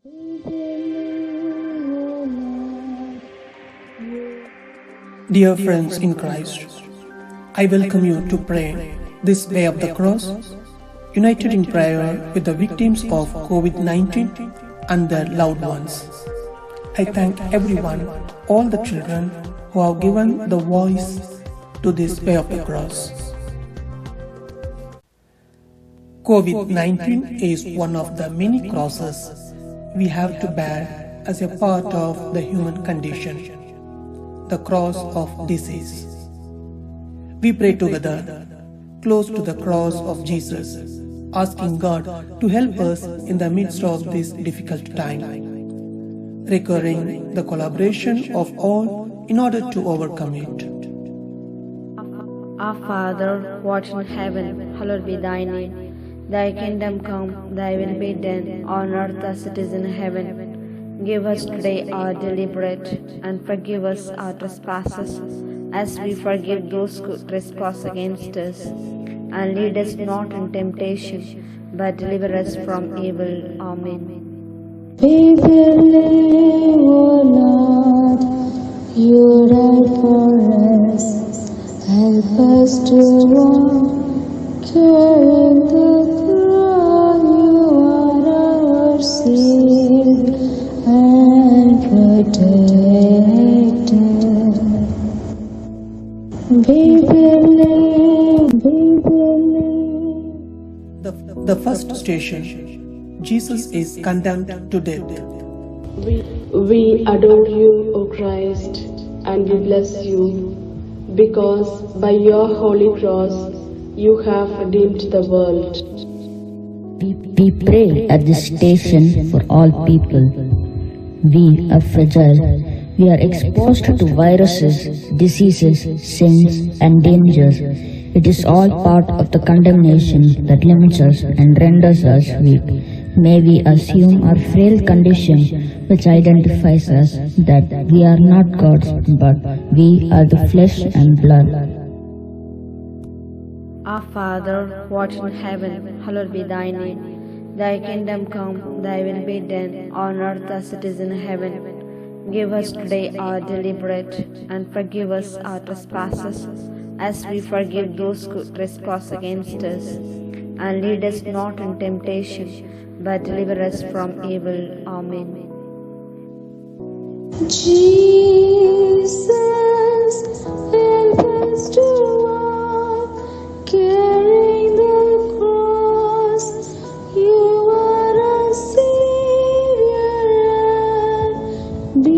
Dear friends in Christ, I welcome you to pray this way of the cross, united in prayer with the victims of COVID-19 and their loved ones. I thank everyone, all the children who have given the voice to this way of the cross. COVID-19 is one of the many crosses we have to bear as a part of the human condition, the cross of disease. We pray together, close to the cross of Jesus, asking God to help us in the midst of this difficult time, recurring the collaboration of all in order to overcome it. Our Father, who art in heaven, hallowed be thy name. Thy kingdom come, thy will be done, on earth as it is in heaven. Give us today our daily bread, and forgive us our trespasses, as we forgive those who trespass against us. And lead us not in temptation, but deliver us from evil. Amen. We believe, O Lord, you died for us. Help us to walk, carrying the cross. You are our shield and protector. We believe, we believe. The first station, Jesus is condemned to death. We adore you, O Christ, and we bless you, because by your holy cross you have redeemed the world. We pray at this station for all people. We are fragile. We are exposed to viruses, diseases, sins, and dangers. It is all part of the condemnation that limits us and renders us weak. May we assume our frail condition, which identifies us, that we are not gods, but we are the flesh and blood. Our Father, who art in heaven, hallowed be thy name. Thy kingdom come, thy will be done, on earth as it is in heaven. Give us today our daily bread, and forgive us our trespasses, as we forgive those who trespass against us. And lead us not in temptation, but deliver us from evil. Amen. Jesus, help us to walk, carrying the cross. You are our Savior, and be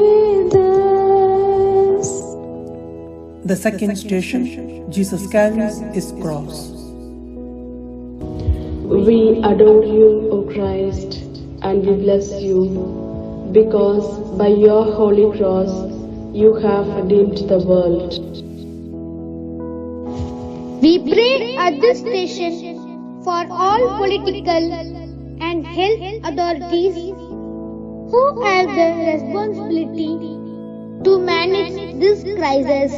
with us. The second station, Jesus carries his cross. We adore you, O Christ, and we bless you, because by your holy cross you have redeemed the world. We pray at this station for all political and health authorities who have the responsibility to manage this crisis.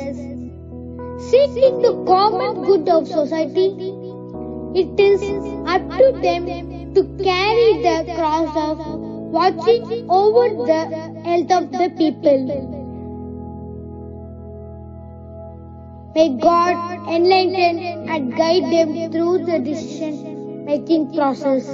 Seeking the common good of society, it is up to them to carry the cross of watching over the health of the people. May God enlighten and guide them through the decision-making process.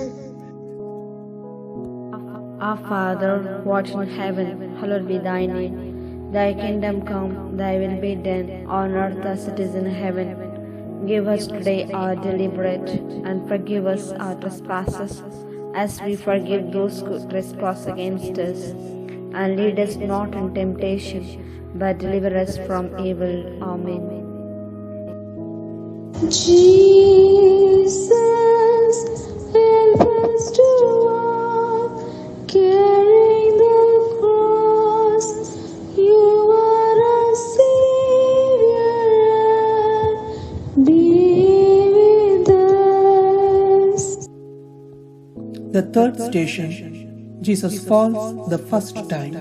Our Father, who art in heaven, hallowed be thy name. Thy kingdom come, thy will be done, on earth as it is in heaven. Give us today our daily bread, and forgive us our trespasses, as we forgive those who trespass against us. And lead us not in temptation, but deliver us from evil. Amen. Jesus, help us to walk, carrying the cross. You are our Savior, and be with us. The third station, Jesus falls the first time.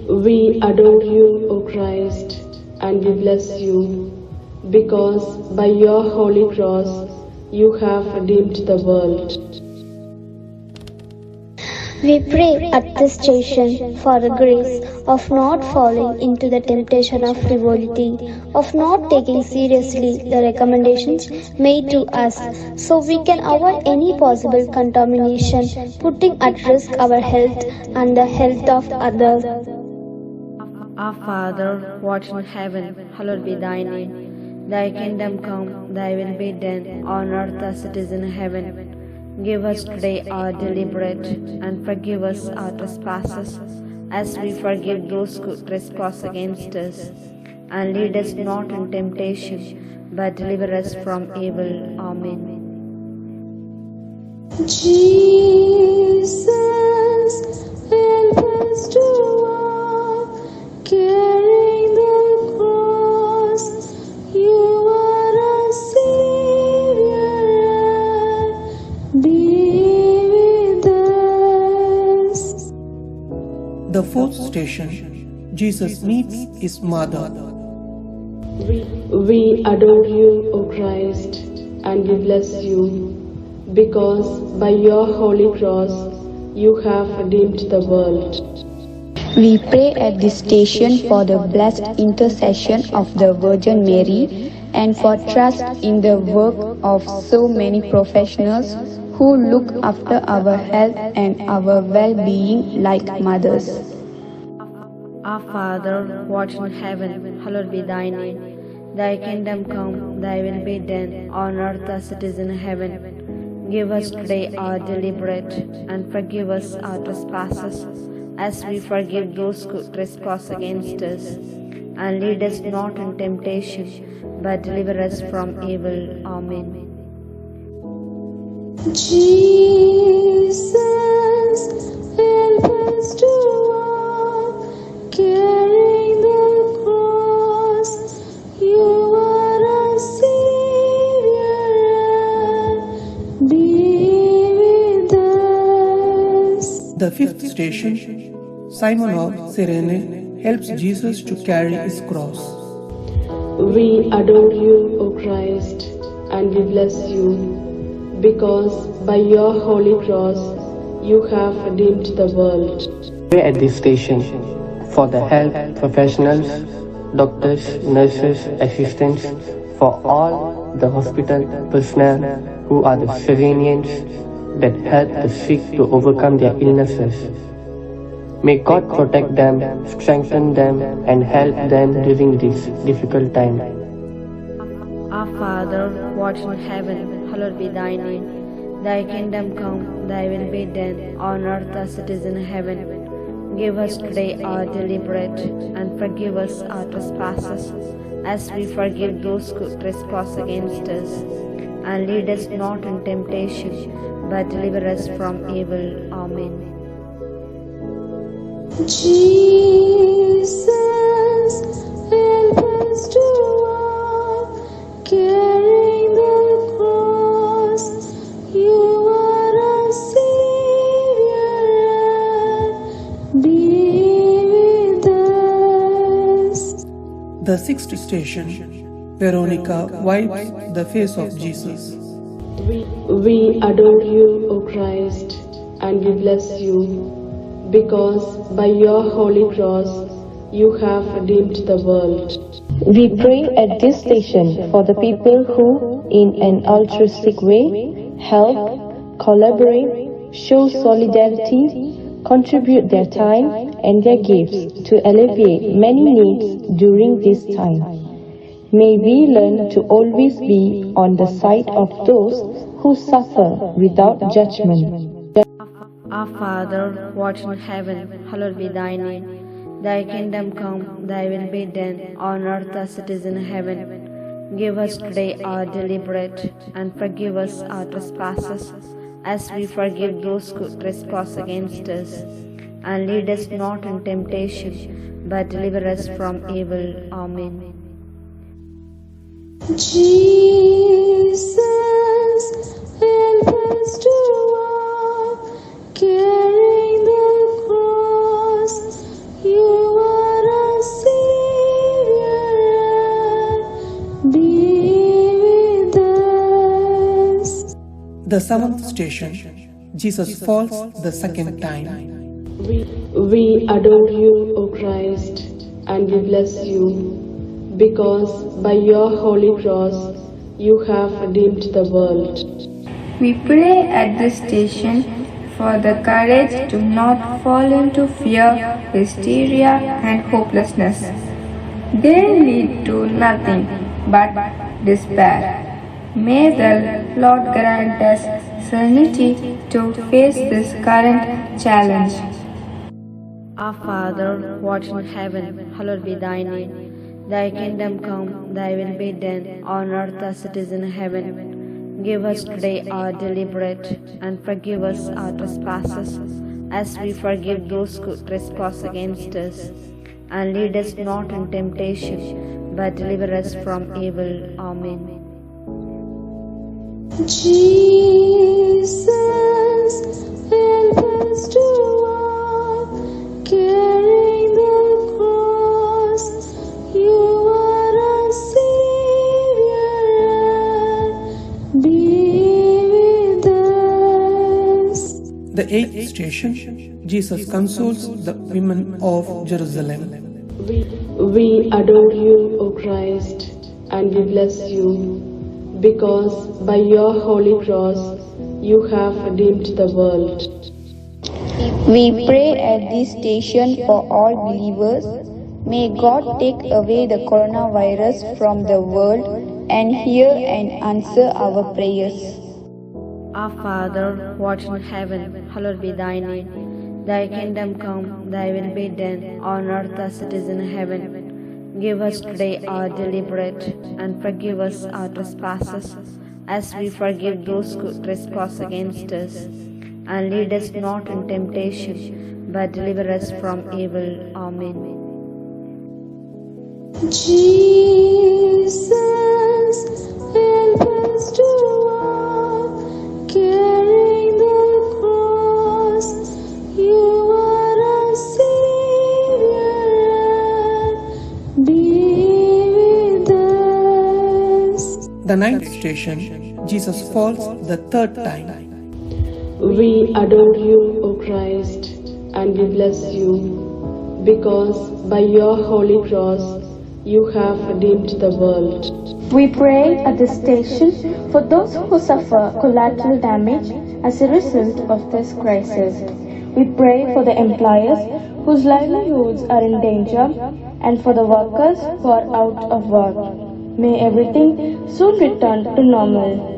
We adore you, O Christ, and we bless you, because by your holy cross you have redeemed the world. We pray at this station for the grace of not falling into the temptation of frivolity, of not taking seriously the recommendations made to us, so we can avoid any possible contamination, putting at risk our health and the health of others. Our Father, who art in heaven, hallowed be thy name. Thy kingdom come, thy will be done, on earth as it is in heaven. Give us today our daily bread, and forgive us our trespasses, as we forgive those who trespass against us. And lead us not in temptation, but deliver us from evil. Amen. Jesus, help us to walk, carrying the cross. You are a Savior, and be with us. The fourth station, Jesus meets his mother. We adore you, O Christ, and we bless you, because by your holy cross you have redeemed the world. We pray at this station for the blessed intercession of the Virgin Mary and for trust in the work of so many professionals who look after our health and our well-being like mothers. Our Father, who art in heaven, hallowed be thy name. Thy kingdom come, thy will be done, on earth as it is in heaven. Give us today our daily bread, and forgive us our trespasses, as we forgive those who trespass against us. And lead us not in temptation, but deliver us from evil. Amen. Jesus, help us to walk, carrying the cross. You are a Savior, and be with us. The fifth station, Simon of Cyrene helps Jesus to carry his cross. We adore you, O Christ, and we bless you, because by your holy cross you have redeemed the world. Pray at this station for the health professionals, doctors, nurses, assistants, for all the hospital personnel who are the Cyrenians that help the sick to overcome their illnesses. May God protect them, strengthen them, and help them during this difficult time. Our Father, who art in heaven, hallowed be thy name. Thy kingdom come, thy will be done, on earth as it is in heaven. Give us today our daily bread, and forgive us our trespasses, as we forgive those who trespass against us. And lead us not in temptation, but deliver us from evil. Amen. Jesus, help us to walk, carrying the cross. You are a Savior, and be with us. The sixth station, Veronica wipes the face of Jesus. We adore you, O Christ, and we bless you, because by your holy cross you have redeemed the world. We pray at this station for the people who, in an altruistic way, help, collaborate, show solidarity, contribute their time and their gifts to alleviate many needs during this time. May we learn to always be on the side of those who suffer without judgment. Our Father, who art in heaven, hallowed be thy name. Thy kingdom come, thy will be done, on earth as it is in heaven. Give us today our daily bread, and forgive us our trespasses, as we forgive those who trespass against us. And lead us not in temptation, but deliver us from evil. Amen. Jesus, help us to walk, carrying the cross. You are a Savior, and be with us. The seventh station, Jesus falls the second time. We adore you, O Christ, and we bless you, because by your holy cross you have redeemed the world. We pray at this station for the courage to not fall into fear, hysteria, and hopelessness. They lead to nothing but despair. May the Lord grant us serenity to face this current challenge. Our Father, who art in heaven, hallowed be thy name. Thy kingdom come, thy will be done, on earth as it is in heaven. Give us today our daily bread, and forgive us our trespasses, as we forgive those who trespass against us. And lead us not in temptation, but deliver us from evil. Amen. Jesus, help us to walk, carrying the cross. You are our Savior, and be with us. The eighth station, Jesus consoles the women of Jerusalem. We adore you, O Christ, and we bless you, because by your holy cross you have redeemed the world. We pray at this station for all believers. May God take away the coronavirus from the world and hear and answer our prayers. Our Father, who art in heaven, hallowed be thy name. Thy kingdom come, thy will be done, on earth as it is in heaven. Give us today our daily bread, and forgive us our trespasses, as we forgive those who trespass against us. And lead us not in temptation, but deliver us from evil. Amen. Jesus, help us to walk, carrying the cross. You are our Savior, and be with us. The ninth station, Jesus falls the third time. We adore you, O Christ, and we bless you, because by your holy cross you have redeemed the world. We pray at this station for those who suffer collateral damage as a result of this crisis. We pray for the employers whose livelihoods are in danger and for the workers who are out of work. May everything soon return to normal.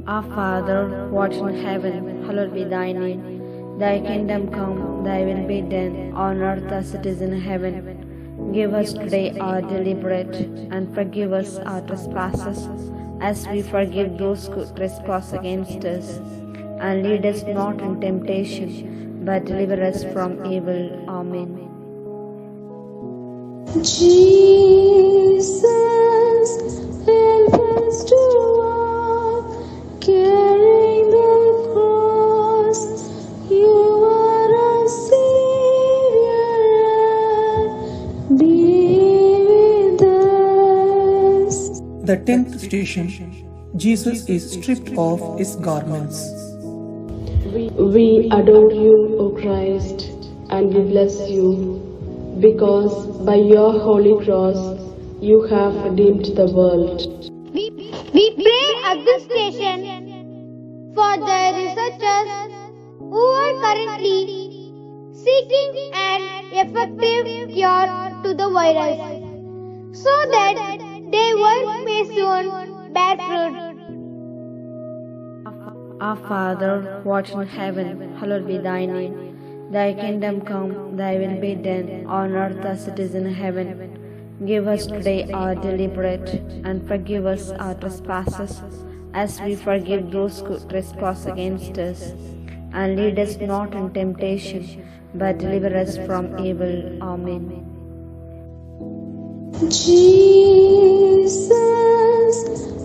Our Father, who art in heaven, hallowed be thy name. Thy kingdom come, thy will be done, on earth as it is in heaven. Give us today our daily bread, and forgive us our trespasses, as we forgive those who trespass against us. And lead us not in temptation, but deliver us from evil. Amen. Jesus, help us to walk, carrying the cross. You are our Savior, and be with us. The tenth station, Jesus is stripped of his garments. We adore you, O Christ, and we bless you, because by your holy cross you have redeemed the world. We pray at this station for the researchers who are currently seeking an effective cure to the virus, so that their work may soon bear fruit. Our Father, who art in heaven, hallowed be thy name. Thy kingdom come, thy will be done, on earth as it is in heaven. Give us today our daily bread, and forgive us our trespasses, as we forgive those who trespass against us. And lead us not in temptation, but deliver us from evil. Amen. Jesus,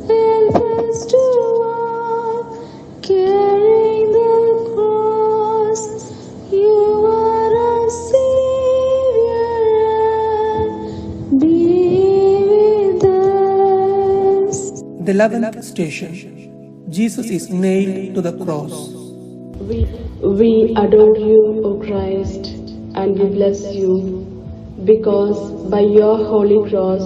help us to walk, carrying the cross. You are our Savior, and be with us. The 11th station, Jesus is nailed to the cross. We adore you, O Christ, and we bless you, because by your holy cross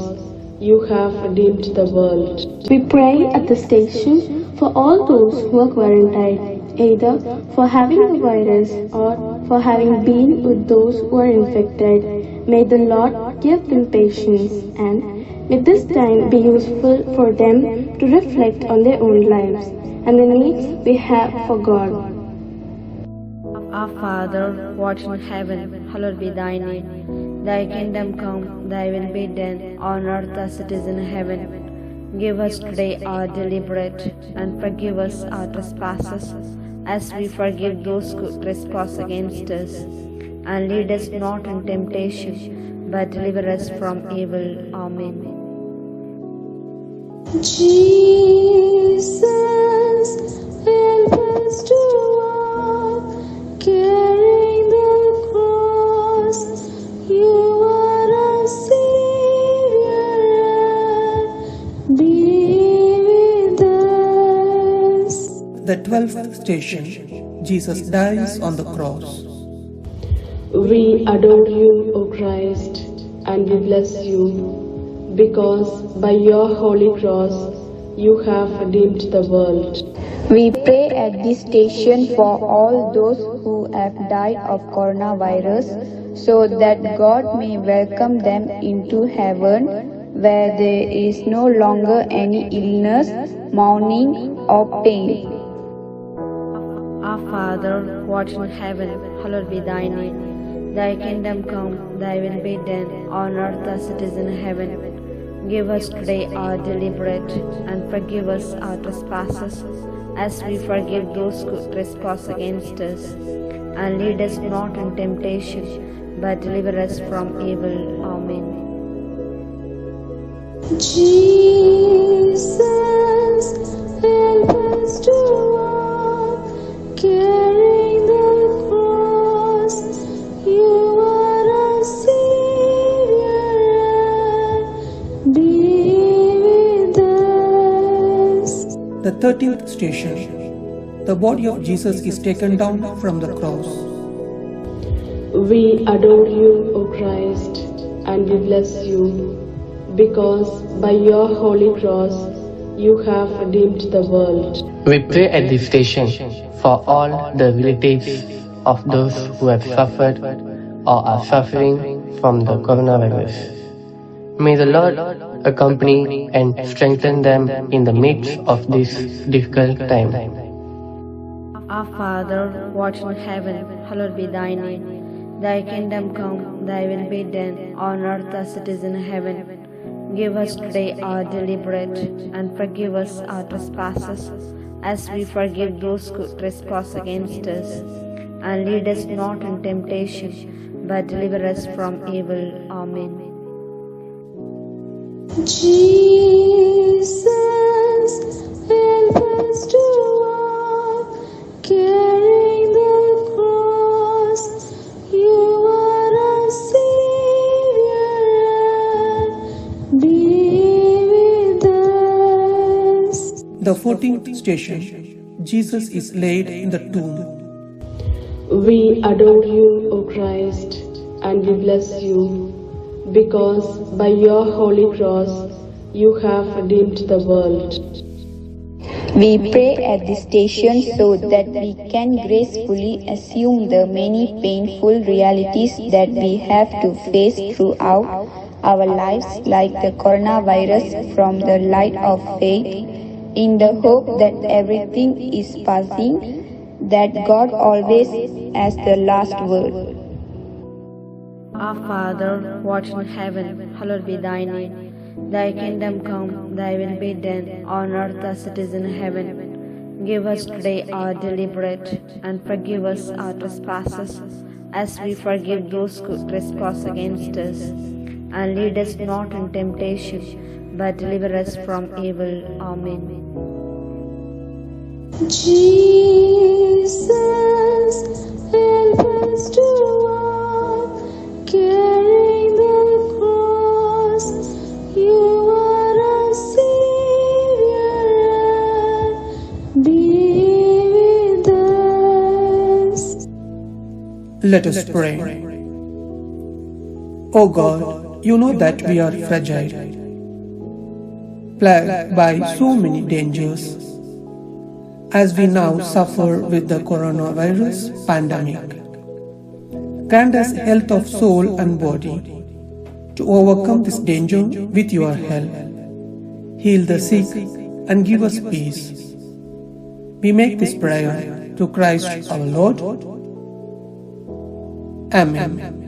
you have redeemed the world. We pray at the station for all those who are quarantined, either for having the virus or for having been with those who are infected. May the Lord give them patience, and may this time be useful for them to reflect on their own lives and the needs we have for God. Our Father, who art in heaven, hallowed be thy name. Thy kingdom come, thy will be done, on earth as it is in heaven. Give us today our daily bread, and forgive us our trespasses, as we forgive those who trespass against us. And lead us not in temptation, but deliver us from evil. Amen. Jesus, help us to walk, carrying the cross. You are our Savior, and be with us. The 12th station, Jesus dies on the cross. We adore you, O Christ, and we bless you, because by your holy cross you have redeemed the world. We pray at this station for all those who have died of coronavirus, so that God may welcome them into heaven, where there is no longer any illness, mourning, or pain. Our Father, who art in heaven, hallowed be thy name. Thy kingdom come, thy will be done, on earth as it is in heaven. Give us today our daily bread, and forgive us our trespasses, as we forgive those who trespass against us. And lead us not in temptation, but deliver us from evil. Amen. Jesus, help us to walk, carrying the cross. You are our Savior, and be with us. The 13th station, the body of Jesus is taken down from the cross. We adore you, O Christ, and we bless you, because by your holy cross you have redeemed the world. We pray at this station for all the relatives of those who have suffered or are suffering from the coronavirus. May the Lord accompany and strengthen them in the midst of this difficult time. Our Father, who art in heaven, hallowed be thy name. Thy kingdom come, thy will be done, on earth as it is in heaven. Give us today our daily bread, and forgive us our trespasses, as we forgive those who trespass against us. And lead us not in temptation, but deliver us from evil. Amen. Jesus, help us to walk, carrying the cross. You are our Savior, and be with us. The 14th station, Jesus is laid in the tomb. We adore you, O Christ, and we bless you, because by your holy cross you have redeemed the world. We pray at this station so that we can gracefully assume the many painful realities that we have to face throughout our lives, like the coronavirus, from the light of faith, in the hope that everything is passing, that God always has the last word. Our Father, who art in heaven, hallowed be thy name. Thy kingdom come, thy will be done, on earth as it is in heaven. Give us today our daily bread, and forgive us our trespasses, as we forgive those who trespass against us. And lead us not in temptation, but deliver us from evil. Amen. Jesus, help us to walk, carrying the cross. You are our Savior, and be Let us pray. O God, you know that we are fragile, plagued by so many dangers. As we now suffer with the coronavirus pandemic, grant us health of soul and body to overcome this danger with your help. Heal the sick and give us peace. We make this prayer through Christ our Lord. Amen.